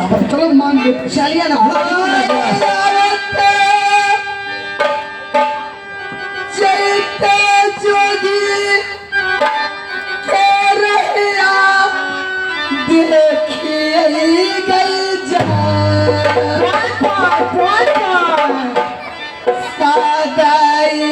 चलो मान लो चलिए ना चलते जोगी के रहिया देखिए गई जा सदाए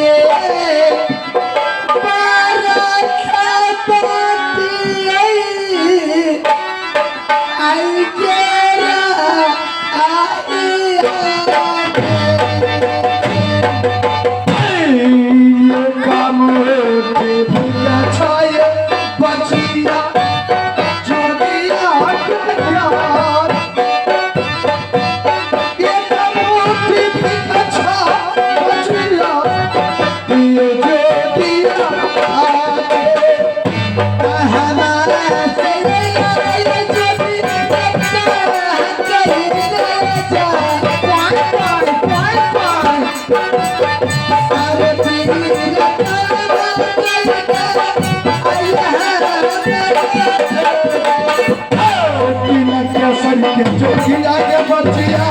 जोगिया के बचिया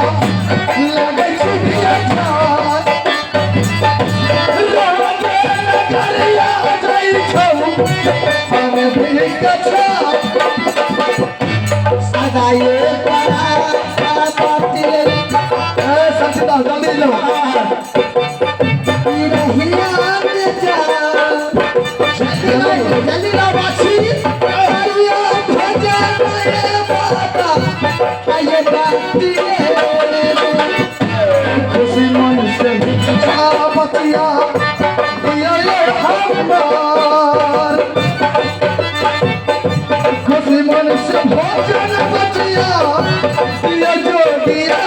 लगे छुटिया खुशी मन से बचिया खुशी मन से भोजन बचिया जो दिया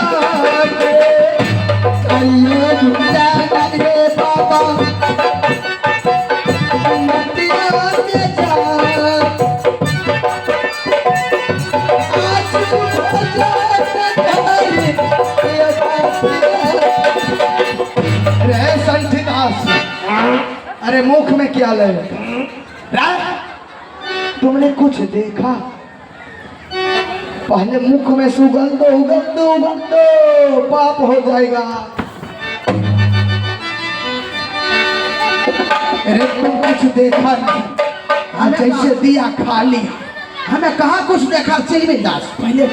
बाबा अरे मुख में क्या ले तुमने कुछ देखा? पहले मुख में सुगंध उगंध उगंध पाप हो जाएगा। अरे तुम कुछ देखा नहीं, जैसे दिया खाली। हमें कहा कुछ देखा चिलमिल दास? पहले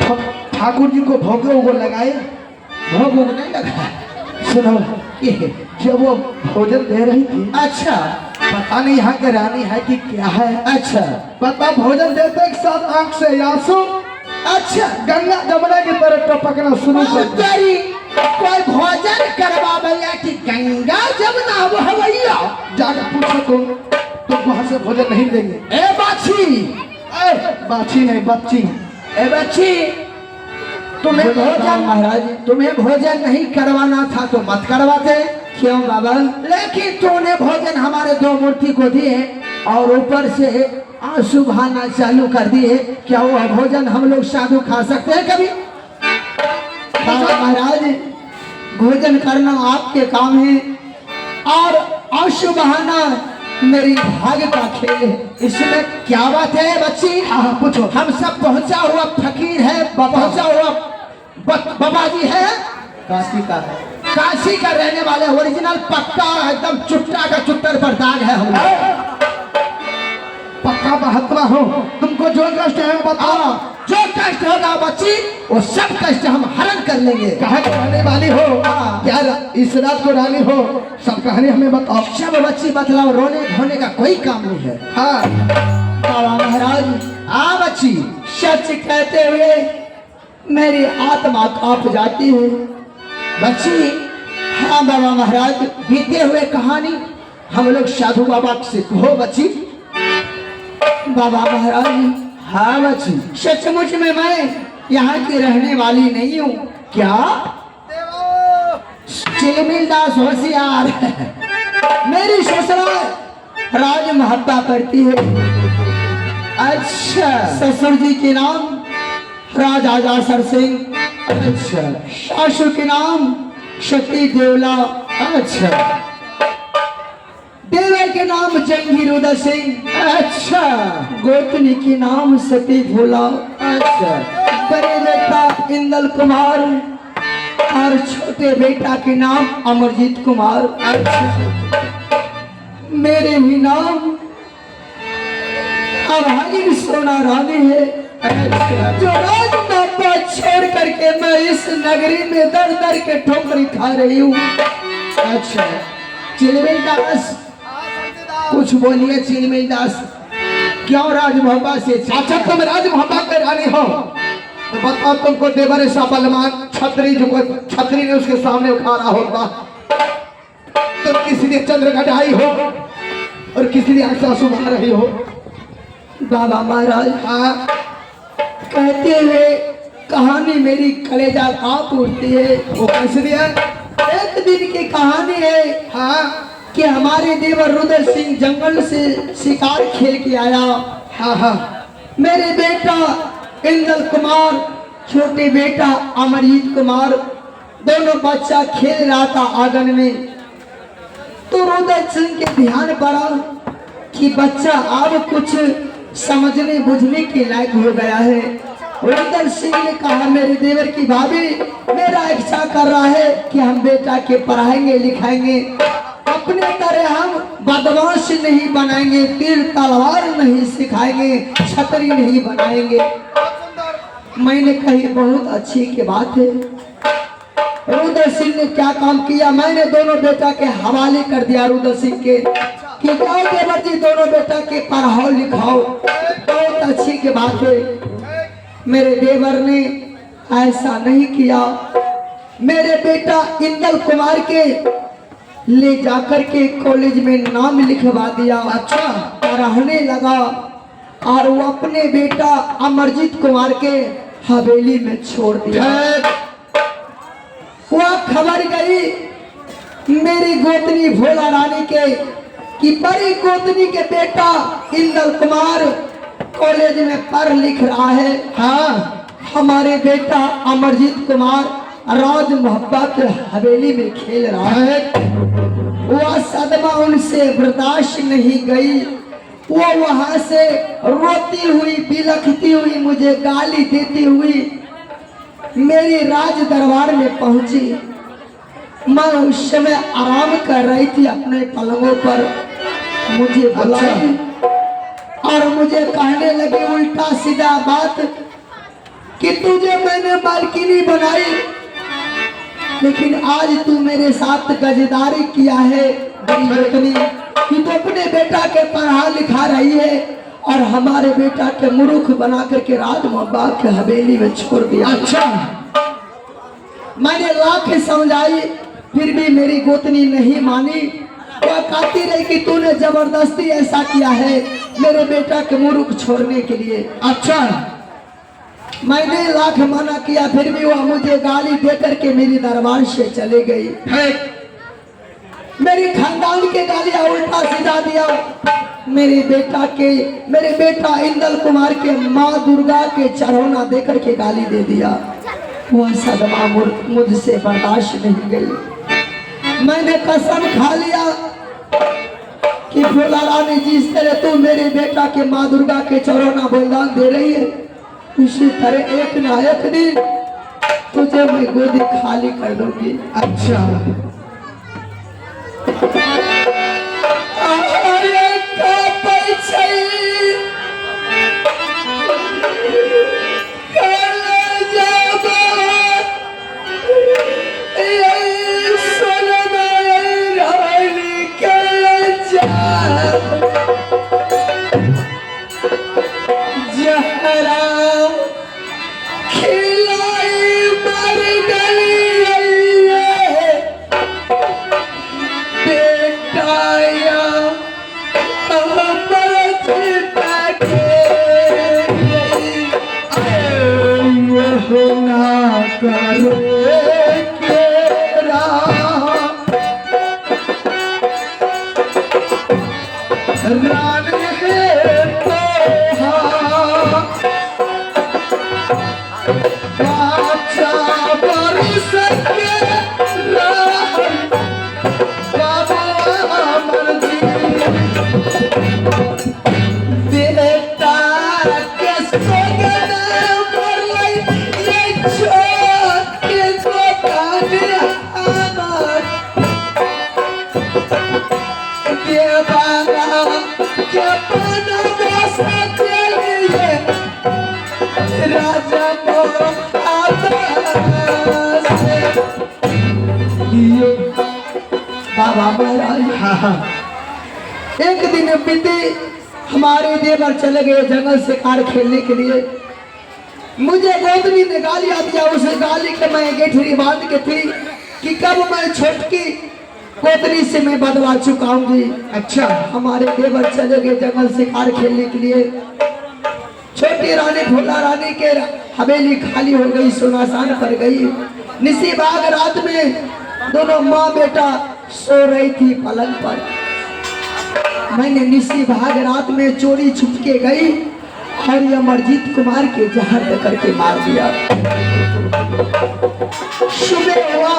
ठाकुर जी को भोग उगो लगाए, भोग नहीं लगा। सुनो जब वो भोजन दे रही थी, अच्छा पता नहीं यहाँ के रानी है कि क्या है। अच्छा पता भोजन देते एक साथ आंख से आंसू अच्छा गंगा जमुना की तरह टपकना शुरू कर दिया। कोई भोजन करवा भैया कि गंगा जमुना बहवैया? जाकर पूछो तुम वहां से भोजन नहीं देंगे। ए बाछी, बाछी नहीं बच्ची। ए बच्ची, तुम्हें भोजन महाराज तुम्हें भोजन नहीं करवाना था तो मत करवाते। क्यों बाबा? लेकिन तूने भोजन हमारे दो मूर्ति को दिए और ऊपर से आंसू बहाना चालू कर दिए। क्या वो भोजन हम लोग साधु खा सकते हैं कभी? महाराज भोजन करना आपके काम है और आंसू बहाना मेरी भाग्य का खेल है। इसमें क्या बात है बच्ची? हाँ पूछो। हम सब पहुंचा हुआ फकीर है, पहुंचा हुआ बाबा जी है, काशी का है, काशी का रहने वाले ओरिजिनल पक्का एकदम चुट्टा का चुट्टर पर दाग है। हम पक्का महात्मा हो। तुमको जो कष्ट है बताओ। जो कष्ट होगा बच्ची वो सब कष्ट हम हरण कर लेंगे। कहाँ की रहने वाली हो? क्या इस रात को रानी हो? सब कहानी हमें बताओ। सब बच्ची बतलाओ, रोने धोने का कोई काम नहीं है। हाँ बाबा महाराज बच्ची सच कहते हुए मेरी आत्मा कांप जाती है बच्ची। हाँ बाबा महाराज बीते हुए कहानी हम लोग साधु बाबा से कहो बच्ची। बाबा महाराज हाँ बच्ची सचमुच में मैं यहाँ की रहने वाली नहीं हूँ। क्या? चिलमिल दास होशियार मेरी ससुराल राज महत्ता करती है। अच्छा ससुर जी के नाम राजा जासर सिंह। अच्छा सासू के नाम शक्ति देवला। अच्छा देवर के नाम जंगीर उदय सिंह। अच्छा गोतनी के नाम सती भोला। अच्छा बड़े बेटा इंदल कुमार और छोटे बेटा के नाम अमरजीत कुमार। मेरे ही नाम अभागिन सोना रानी है, जो राज बापा छोड़ करके मैं इस नगरी में दर दर के ठोकरी खा रही हूँ। अच्छा चिलमिल दास, कुछ बोलिए चिलमिल दास, क्यों राजमहबा से? अच्छा तुम राजमहबा के रानी हो तो बताओ, तुमको देवर ऐसा बलवान छतरी जो छतरी ने उसके सामने उखाड़ा होगा, तुम किसी ने चंद्र घटाई हो और किसी ने आंसू सुबह रही हो। बाबा महाराज हाँ कहते हुए कहानी मेरी कलेजा कांप उठती है। वो कैसे दिया? एक दिन की कहानी है हाँ कि हमारे देवर रुद्र सिंह जंगल से शिकार खेल के आया। हाँ हाँ मेरे बेटा इंदल कुमार, छोटे बेटा अमरजीत कुमार, दोनों बच्चा खेल रहा था आंगन में। तो रुद्र सिंह के ध्यान पड़ा कि बच्चा अब कुछ समझने बुझने के लायक हो गया है। रुद्र सिंह ने कहा, मेरे देवर की भाभी मेरा इच्छा कर रहा है कि हम बेटा के पढ़ाएंगे लिखाएंगे, अपने तरह हम बदमाश नहीं बनाएंगे, तीर तलवार नहीं सिखाएंगे, छतरी नहीं बनाएंगे। मैंने कही बहुत अच्छी की बात है। रुद्र सिंह ने क्या काम किया, मैंने दोनों बेटा के हवाले कर दिया रुद्र सिंह के कि जाओ देवर जी दोनों बेटा के पढ़ाओ लिखाओ, बहुत अच्छी की बात है। मेरे देवर ने ऐसा नहीं किया। मेरे बेटा इंदल कुमार के ले जाकर के कॉलेज में नाम लिखवा दिया। अच्छा पढ़ने लगा और वो अपने बेटा अमरजीत कुमार के हवेली में छोड़ दिया। वह खबर गई मेरी गोतनी भोला रानी के कि बड़ी गोतनी के बेटा इंदल कुमार कॉलेज में पढ़ लिख रहा है। हाँ हमारे बेटा अमरजीत कुमार राज मोहब्बा के हवेली में खेल रहा है। वह सदमा उनसे बर्दाश्त नहीं गई। वो वहां से रोती हुई बिलखती हुई मुझे गाली देती हुई मेरी राज दरबार में पहुंची। मैं उस समय आराम कर रही थी अपने पलंगों पर। मुझे बुलाई और मुझे कहने लगी उल्टा सीधा बात कि तुझे मैंने मालकिनी बनाई, लेकिन आज तू मेरे साथ गजदारी किया है कि तू अपने बेटा के पढ़ा लिखा रही है और हमारे बेटा के मूर्ख बना करके राज मोहब्बा के हवेली में छोड़ दिया। अच्छा मैंने लाख समझाई फिर भी मेरी गोतनी नहीं मानी। वह कहती रही कि तूने जबरदस्ती ऐसा किया है मेरे बेटा के मूर्ख छोड़ने के लिए। अच्छा मैंने लाख मना किया फिर भी वह मुझे गाली दे करके मेरी दरबार से चले गई। मेरी खानदान के गालियां उल्टा सीधा दिया। मेरे बेटा इंदल कुमार के माँ दुर्गा के चढ़ौना देकर के गाली दे दिया। वह सदमा मुझसे बर्दाश्त नहीं गई। मैंने कसम खा लिया कि भोला रानी जिस तरह तू मेरे बेटा के माँ दुर्गा के चढ़ौना बलिदान दे रही है, उसी तरह एक ना एक दिन तुझे मैं गोदी खाली कर दूंगी। अच्छा बेटा के सोगन पर हाँ हाँ। एक दिन बीते, हमारे देवर चले गए जंगल से कार खेलने के लिए। मुझे गोदनी ने गालियां दिया, उस गाली के मैं गेठरी बांध के थी कि कब मैं छोटकी गोदनी से मैं बदला चुकाऊंगी। अच्छा। हमारे देवर चले गए जंगल से कार खेलने के लिए। छोटी रानी फूला रानी के हवेली खाली हो गई, सुनसान पड़ गई। निसी बाग रात में दोनों माँ बेटा सो रही थी पलंग पर। मैंने निसी भाग रात में चोरी छुप के गई और ये अमरजीत कुमार के जहर दे करके मार दिया। सुबह हुआ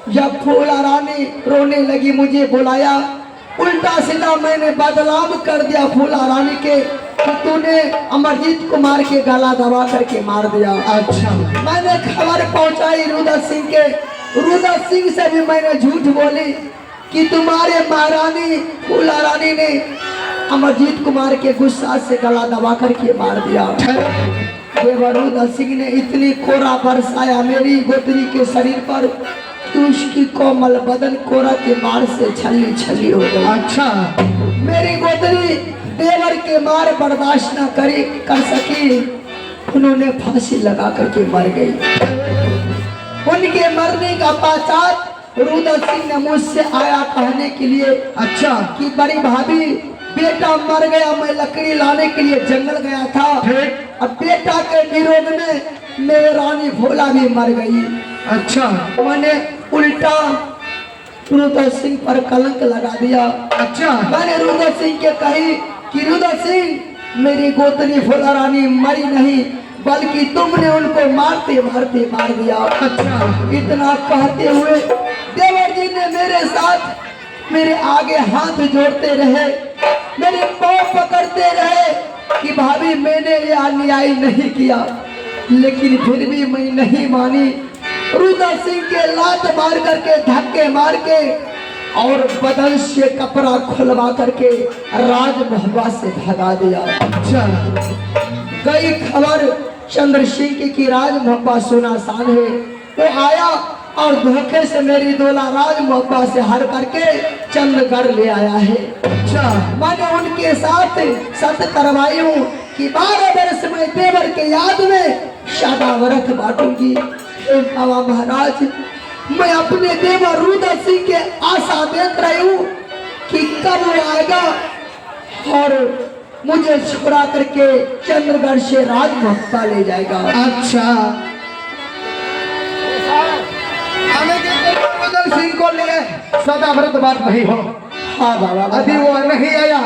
जब फूला रानी रोने लगी, मुझे बुलाया। उल्टा सीधा मैंने बदलाव कर दिया फूला रानी के कि तूने अमरजीत कुमार के गला दबा करके मार दिया। अच्छा। मैंने खबर पहुंचाई रुद्र सिंह के। रुद्र सिंह से भी मैंने झूठ बोली कि तुम्हारे महारानी फूला रानी ने अमरजीत कुमार के गुस्सा से गला दबा करके मार दिया। देवर रुद्र सिंह ने इतनी कोरा बरसाया मेरी गोत्री के शरीर पर कि उसकी कोमल बदन कोरा के मार से छल्ली छल्ली हो गई। अच्छा। मेरी गोत्री देवर के मार बर्दाश्त न कर सकी, उन्होंने फांसी लगा करके मर गई। उनके मरने का पश्चात रुद्र सिंह ने मुझसे आया कहने के लिए, अच्छा, कि बड़ी भाभी बेटा मर गया, मैं लकड़ी लाने के लिए जंगल गया था। अब बेटा के विरोध में मेरी रानी भोला भी मर गई। अच्छा। मैंने उल्टा रुद्र सिंह पर कलंक लगा दिया। अच्छा। मैंने रुद्र सिंह के कही कि रुद्र सिंह मेरी गोतनी फूला रानी मरी नहीं, बल्कि तुमने उनको मारते मारते मार दिया। अच्छा। इतना कहते हुए देवर जी ने मेरे साथ मेरे आगे हाथ जोड़ते रहे, मेरे पाँव पकड़ते रहे कि भाभी मैंने ये अन्याय नहीं किया, लेकिन फिर भी मैं नहीं मानी। रुद्र सिंह के लात मार करके धक्के मार के और बदन से कपड़ा खुलवा करके राजमहल से भगा दिया। अच्छा। गई खबर चंद्र सिंह की राजमहल सुनासान है। वो आया और धोखे से मेरी दोला राजमहल से हर करके चंद्रगढ़ ले आया है। अच्छा। मैंने उनके साथ सत्य करवाई हूँ कि 12 वर्ष में देवर के याद में शादा व्रत बांटूंगी। बाबा महाराज, मैं अपने देवर रुद्र सिंह के आशा देख रही हूँ कि कब वो आएगा और मुझे छुड़ा करके चंद्रगढ़ से राजमहल ले जाएगा। अच्छा। रुद्र सिंह को लिए सदा व्रत बात नहीं हो। हाँ बाबा, यदि वो नहीं आया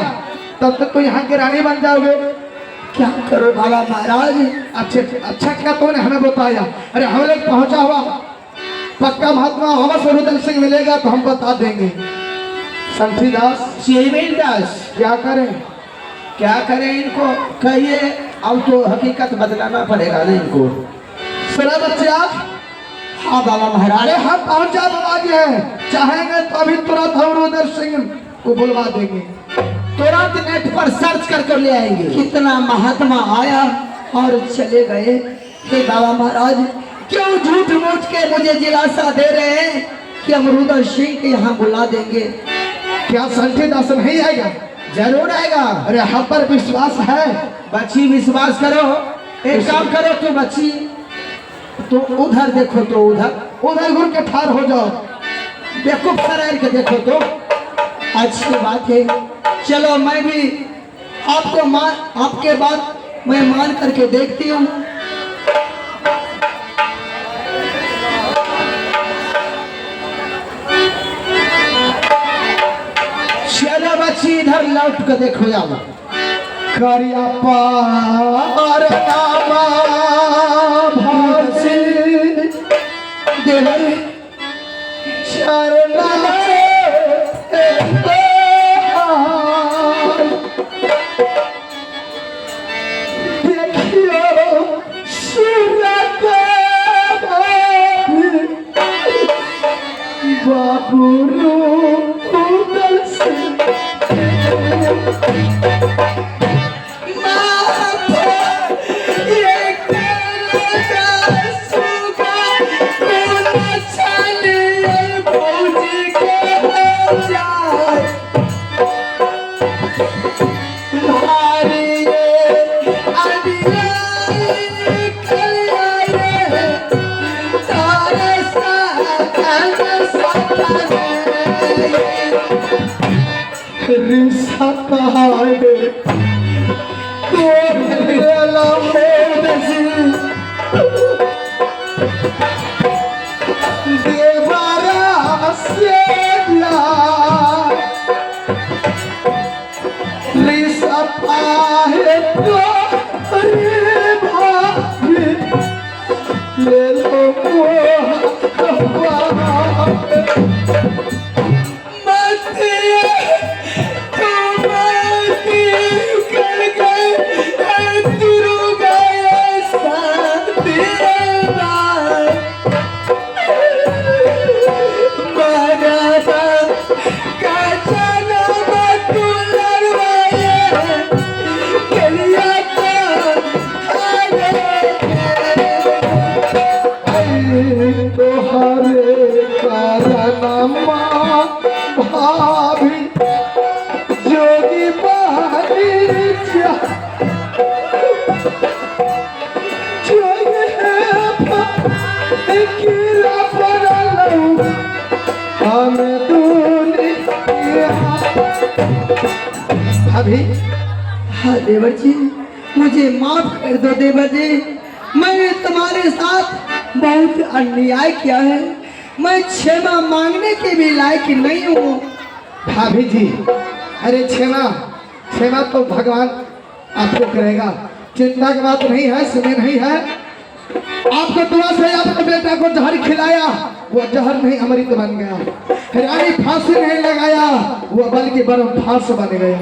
तब तक तो यहाँ की रानी बन जाओगे। क्या करो बाबा महाराज? अच्छा क्या तूने हमें बताया? अरे हम लोग पहुंचा हुआ पक्का महात्मा हमसे रुद्र सिंह मिलेगा तो हम बता देंगे। संठी दास, शेरवेल दास, क्या करें? क्या करें? इनको कहिए अब तो हकीकत बदलाना पड़ेगा ना इनको। सुना बच्चे आप? हाँ बाबा महाराज। अरे हम पहुंचा बाबा जी हैं, चाहेंगे तो अभी तुरंत हम रुद्र सिंह को बुलवा देंगे। तुरंत नेट पर सर्च कर ले आएंगे। कितना महात्मा आया और चले गए। हे बाबा महाराज, क्यों झूठ मूठ के मुझे दिलासा दे रहे हैं कि हम रुद्र सिंह के यहाँ बुला देंगे? क्या संठी दास नहीं आएगा? जरूर आएगा। अरे हम पर विश्वास है। बच्ची विश्वास करो। एक काम करो तो बच्ची, तो उधर देखो, तो उधर घूर के ठार हो जाओ। बेवकूफ सराय के देखो तो। अच्छी बात है, चलो मैं भी आपके बात मैं मान करके देखती हूँ। चलो बच्ची इधर लौट कर देखो जाओ। करिया पार नामा भासी देवर शरण हाय कोला देवरा से लिसपा है तो अरे भाभी ले लो तोहरे कारणमा भाभी जोगी बानी किला पड़लू हम दुनिया। अभी हाँ देवर जी, मुझे माफ कर दो देवर जी, मैंने तुम्हारे साथ बहुत अन्याय किया है, मैं क्षमा मांगने के भी लायक नहीं हूँ। भाभी जी अरे क्षमा क्षमा तो भगवान आपको करेगा, चिंता की बात नहीं है, समय नहीं है। आपको दुआ से आपके बेटा को जहर खिलाया, वो जहर नहीं अमृत बन गया। रानी फांसी नहीं लगाया, वो बल्कि बर्फ फांस बन गया।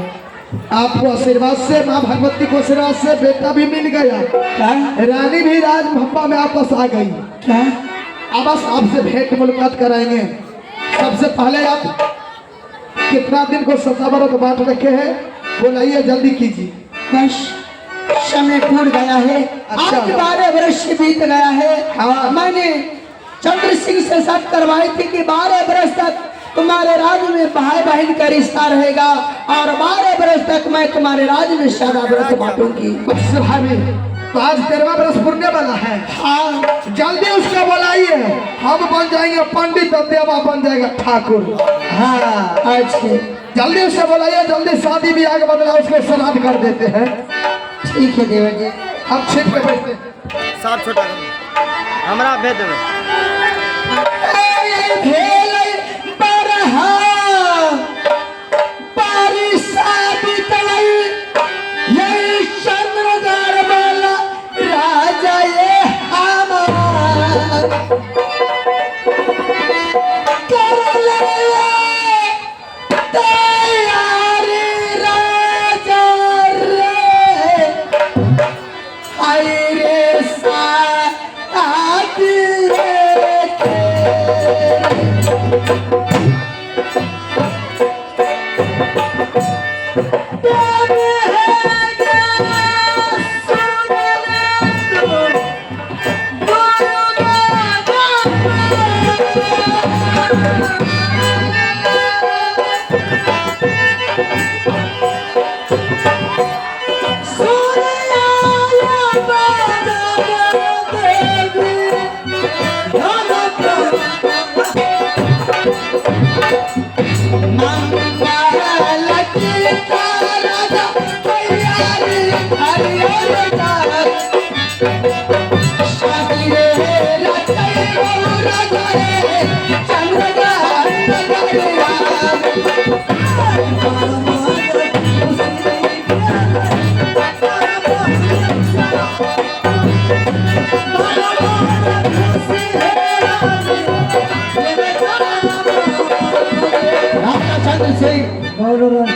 आपको आशीर्वाद से, माँ भगवती को आशीर्वाद से बेटा भी मिल गया। क्या रानी भी राजभप्पा में वापस आ गई। क्या अब बस आपसे भेंट मुलाकात कराएंगे। सबसे पहले आप कितना दिन को सतावरत बांट रखे हैं, बोलाइए जल्दी कीजिए। बस समय टूट गया है। अच्छा। आज 12 वर्ष बीत गया है। हाँ। मैंने चंद्र सिंह से शर्त करवाई थी कि 12 वर्ष तक तुम्हारे राज्य में भाई बहन का रिश्ता रहेगा और 12 वर्ष तक मैं तुम्हारे राज्य में सारा व्रत बांटूंगी। बस भाभी तो आज 13वां वर्ष पुरने वाला है। हाँ जल्दी उसका बुलाइए, हम बन जाएंगे पंडित और देवा बन जाएगा ठाकुर। हाँ अच्छे, जल्दी उससे बुलाइए, जल्दी शादी भी आगे बदला उसके श्राद्ध कर देते हैं। ठीक है देवर जी। हम छिप के बैठते हैं। साफ छोटा करो, हमरा भेज देबै।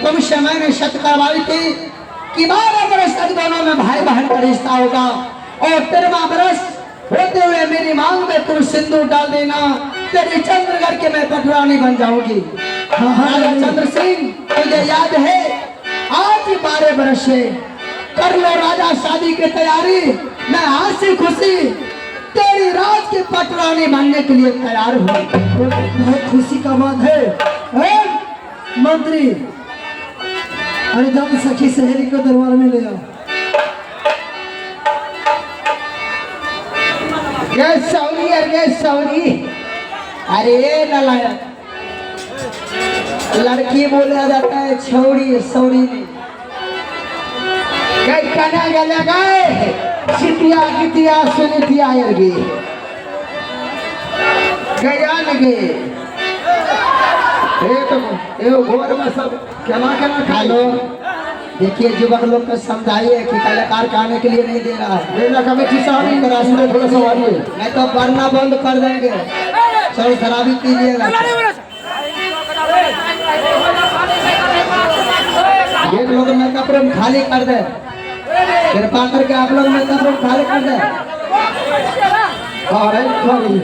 तुमसे मैंने शर्त करवाई थी कि 12 वर्ष तक दोनों में भाई बहन का रिश्ता होगा और 13वां वर्ष होते हुए मेरी मांग में तुम सिंदूर डाल देना, तेरी चंद्रगढ़ के मैं पटरानी बन जाऊंगी। राजा चंद्र सिंह, मुझे याद है आज 12 वर्ष है, कर लो राजा शादी की तैयारी, मैं हंसी खुशी तेरी राज की पटरानी बनने के लिए तैयार हूँ। बहुत खुशी का बात है। मंत्री अरे जब सखी सहेली को दरबार में ले आओ। सौरी अरे सौरी, अरे नलायक लड़की बोला जाता है छौड़ी सौड़ी नहीं। कई कना गले गए सितिया गितिया सुनितिया यरगी गया लगे ए घोर में सब केना खा लो। देखिए युवक लोग को समझाइए कि कलाकार खाने के लिए नहीं दे रहा है। मेला कमेटी साहब इन रास्ते थोड़ा सा आइए, नहीं तो पढ़ना बंद कर देंगे। चलो शराबी कीजिएगा। एक लोग मेकअप रूम खाली कर दे, कृपा करके आप लोग मेकअप रूम खाली कर दे। अरे थोड़ी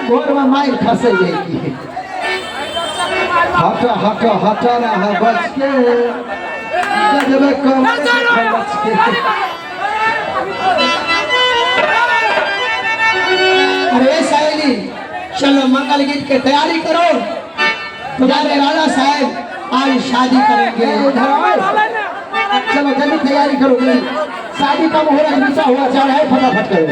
घोर में माइल फंसे जाएगी। हटा हटा हटा रहा बच के जब कम बच के। अरे सहेली चलो मंगल गीत की तैयारी करो। तुम्हारे राजा साहब आज शादी करेंगे। चलो जल्दी तैयारी करो, जल्दी शादी कब हो रहा है, निशा हुआ जा रहा है, फटाफट करो।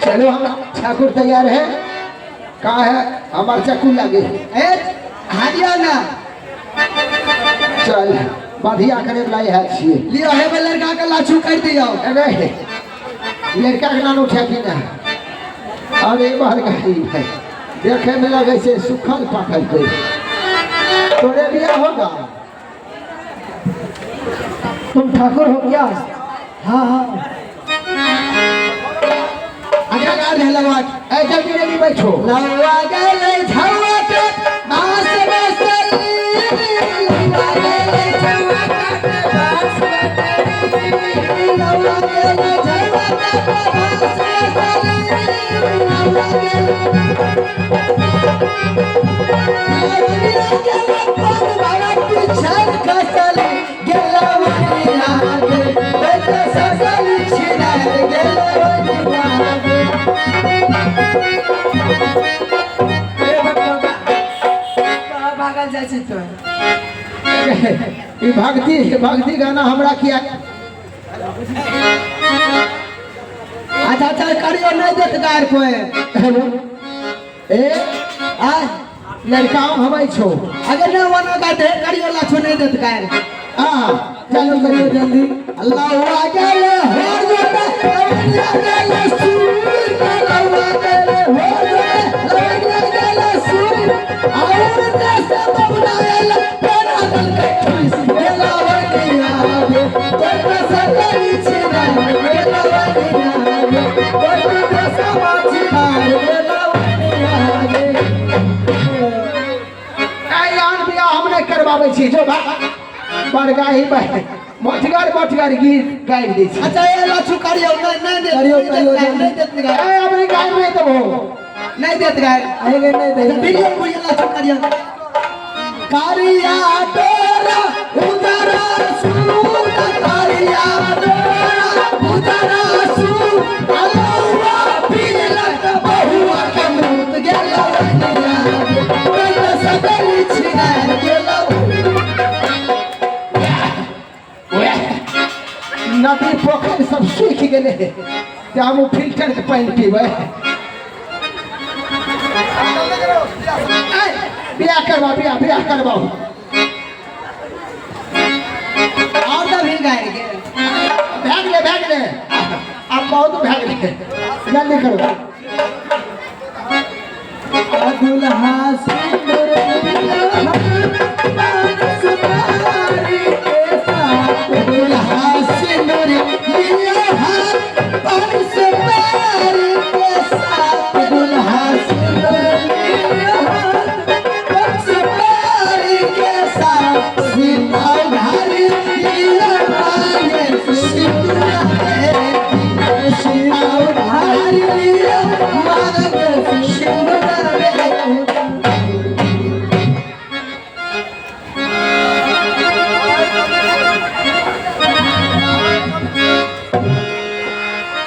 चलो हम ठाकुर तैयार है, कहाँ है हमारे चक्कू लगे हाजिया ना चल बढ़िया करे लाई है छिए लियो है बे लड़का का लाछू कर दियो। अरे लड़का के नाम उठा की ना और एक बार गरीब है देखे में लगे से सुखल पाखल कोई तोरे बिया होगा। तुम ठाकुर हो क्या? हाँ हाँ आगे गा रहे लवा ऐ जल्दी जल्दी बैठो। लवा गले झवा के मास बसली लवा गले झवा के मास बसली लवा गले झवा के मास बसली लवा गले पग बाबा पिछल खसली गेलवनिया के बेटा ससली छिना गेलवनिया भागल जाए तो ई भक्ति गाना हमरा किया अच्छा चल करियो नहीं देत गार कोई ए आ लड़का हवाई छो अगर न वनो का दे करियो लाछो नहीं देत गार। हां चलो करियो जल्दी। अल्लाह आगल होर जोता लवनिया गले सुर लवा गले होर जोता लवनिया गले सुर और देश बबनायल तेरा दिल के खुश गेला वनिया गे कोई सकली छिना गेला वनिया गे कोई देश बाछिना गेला वनिया गे। आई आन बिया हमने करवावे छी जो बड़गाही मोटगर गीत गाइ दै छी। अच्छा ये लाछू करियो नहीं दे करियो नहीं देत गार ए अपने गाय में तो नहीं देत गार आएगे नहीं दे वीडियो कोई लाछू करियो कारिया डोरा उदरा सूर कारिया डोरा उदरा सूर अलवा पीलक बहुआ कमूत गेला वनिया कोई सकली छिना गेला नदी पोखर सब सूख गेले ते हम फिल्टर के पानी पीबै। बिया करवाओ और तो भी गाय के भाग ले अब बहुत भाग ले जल्दी करो। दुल्हा सिंदूर लिया हाथ पान सुपारी के साथ दुल्हा सिंदूर लिया हाथ पान सुपारी के साथ दुल्हा सिंदूर लिया हाथ पान सुपारी के साथ सीता उधारी लिया मांगे सिंदूर है सीता उधारी लिया मांगे सिंदूर है।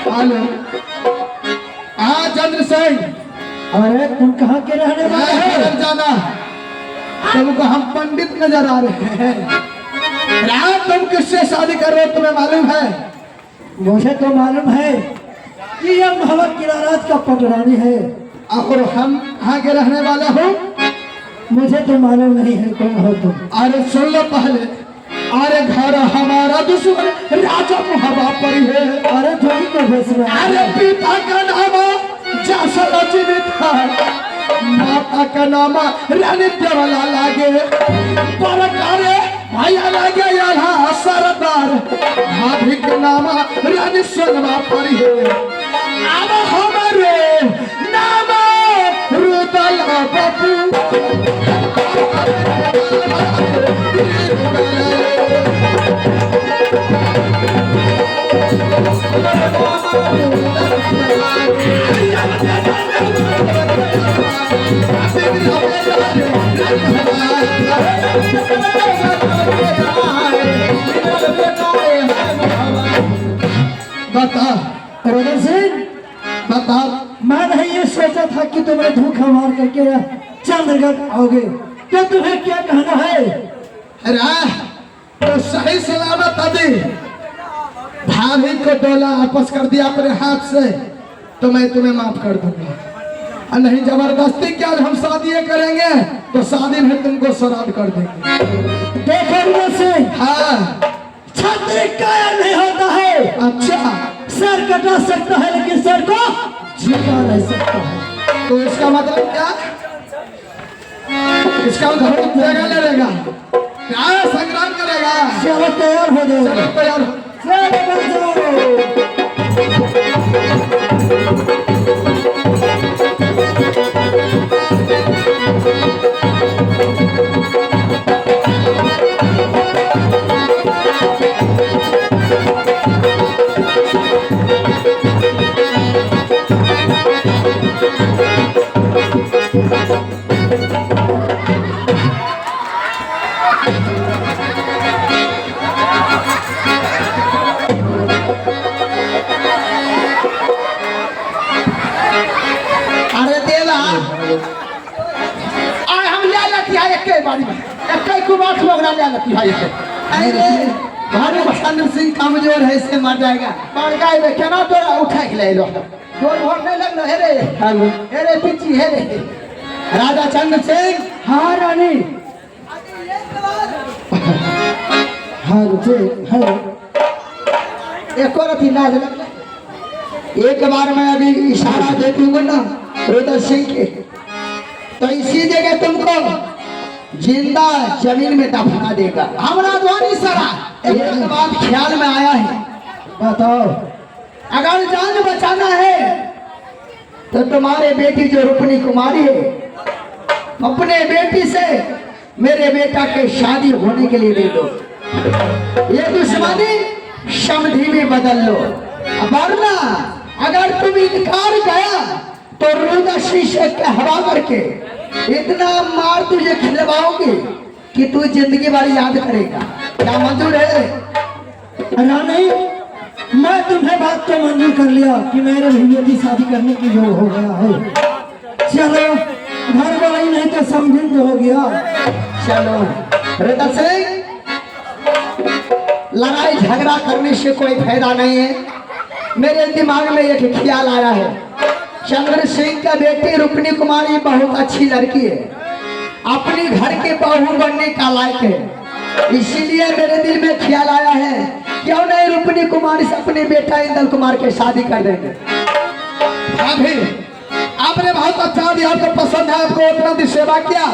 हेलो चंद्र सिंह, अरे तुम कहाँ के रहने वाले हो? जाना तुमको हम पंडित नजर आ रहे हैं। रात तुम किससे शादी कर रहे हो तुम्हें मालूम है? मुझे तो मालूम है कि यह मोहम्मद किरारात का पटरानी है। और हम कहाँ के रहने वाले हो? मुझे तो मालूम नहीं है कौन हो तुम। अरे सुन लो पहले, अरे घर हमारा दुश्मन राजा मुहब्बा पर है। अरे थोड़ी को फैसला अरे पिता का नाम जसरा जीवित है, माता का नाम रानी देवला लागे, परकारे भैया लागे यहाँ सरदार, भाभी का नाम रानी सोनमा पर है। अब हमारे नाम रुदल बाबू। बता रोदन सिंह, बता, मैं नहीं ये सोचा था कि तुम्हें धोखा मार करके चंद्रगढ़ आओगे। तो तुम्हें क्या कहना है? अरे तो सही सलामत अभी भाभी को डोला वापस कर दिया अपने हाथ से तो मैं तुम्हें माफ कर दूंगा, और नहीं जबरदस्ती क्या हम शादी करेंगे तो शादी में तुमको श्राद्ध कर देंगे। देखो रोदन सिंह, हाँ छात्री कायर नहीं होता है। अच्छा, सर कटा सकता है लेकिन सर को झुका नहीं सकता है। तो इसका मतलब क्या? इसका मतलब जगह लड़ेगा, क्या संग्राम करेगा? चलो तैयार हो जाओ। चलो तैयार हो। चलो बच्चों। अरे देवा, आए हम ले लेती है एक बारी में, एक कुमार प्रोग्राम ले लेती है। अरे भानु चंद्र सिंह कमजोर है, इससे मर जाएगा। मर जाएगा क्या ना, तो उठा के ले लो, जोर भोर नहीं लगना है रे। हेलो अरे पिची है रे राजा चंद्र सिंह। हाँ रानी। हाँ रुचे हेलो। एक और अथी लाज लग, एक बार मैं अभी इशारा दे दूंगा ना रुद्र सिंह के, तो इसी जगह तुमको जिंदा जमीन में दफना देगा। हमारा ध्वनि सरा एक बात ख्याल में आया है, बताओ। अगर जान बचाना है तो तुम्हारे बेटी जो रुक्मिणी कुमारी है, अपने बेटी से मेरे बेटा के शादी होने के लिए दे दो। ये दुश्मनी समधि में बदल लो, वरना अगर तुम इनकार गया तो रुद्र सिंह से कहवा करके इतना मार तुझे खिलवाओगे कि तू जिंदगी भर याद करेगा। क्या मंजूर है? रानी, मैं तुम्हें बात तो मंजूर कर लिया कि मेरे भैया की शादी करने की योग हो गया है। चलो घर वाली नहीं तो समझिन तो हो गया। चलो रुद्र सिंह, लड़ाई झगड़ा करने से कोई फायदा नहीं है। मेरे दिमाग में एक ख्याल आया है, चंद्र सिंह का बेटी रुक्मिणी कुमारी बहुत अच्छी लड़की है, अपने घर के बहू बनने का लायक है। इसीलिए मेरे दिल में ख्याल आया है, क्यों नहीं रुक्मिणी कुमारी से अपने बेटा इंदल कुमार के शादी कर देंगे। अभी अब आपने बहुत अच्छा दिया, आपको पसंद है, आपको उतना दी सेवा किया।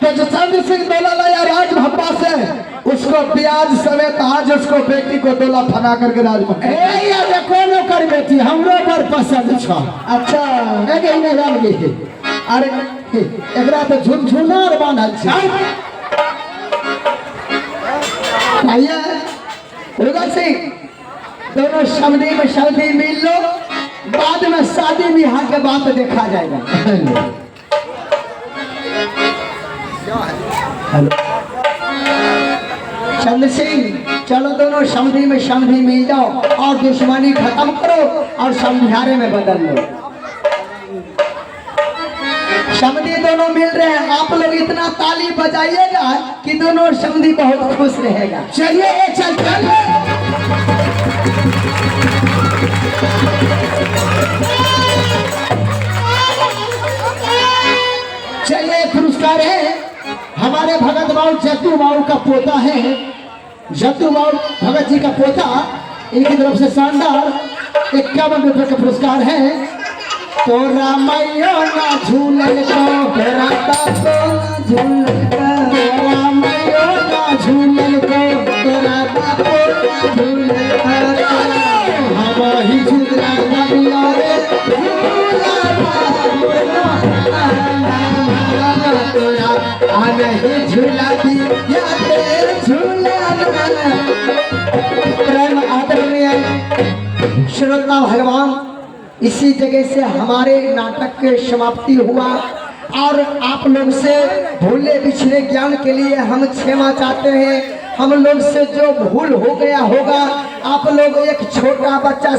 तो जो चंद्र सिंह डोला लाया राज भब्बा से, उसको ब्याज समेत आज उसको बेटी को डोला फना करके राज ए या देखो नो कर बेटी हमरो पर पसंद छ। अच्छा एगे नहीं जान गई। अरे एकरा तो झुनझुनार बांधल छै। भैया रुगा सिंह, दोनों समधी में सऊदी मिल लो, बाद में शादी ब्याह के बात देखा जाएगा। हेलो चंद्र सिंह, चलो दोनों समधी में समधी मिल जाओ और दुश्मनी खत्म करो और समझारे में बदल लो। समधी दोनों मिल रहे हैं, आप लोग इतना ताली बजाइएगा कि दोनों समधी बहुत खुश रहेगा। चलिए ये चल चलिए पुरस्कार है हमारे भगत बाबू जत्तू बाबू का पोता है। जत्तू बाबू भगत जी का पोता, इनकी तरफ से शानदार 51 रुपए का पुरस्कार है। तोरा मैया ना झूलन को तोरा बापो ना झूलन को, तोरा मैया ना झूलन को तोरा बापो ना झूलन को, हम ही झूला नबिया रे झूला तोरा आगे ही झूला दिया तेरे झूला। प्रेम आदरणीय श्रोता भगवान, इसी जगह से हमारे नाटक की समाप्ति हुआ और आप लोग से भूले बिछड़े ज्ञान के लिए हम क्षमा चाहते हैं। हम लोग से जो भूल हो गया होगा, आप लोग एक छोटा बच्चा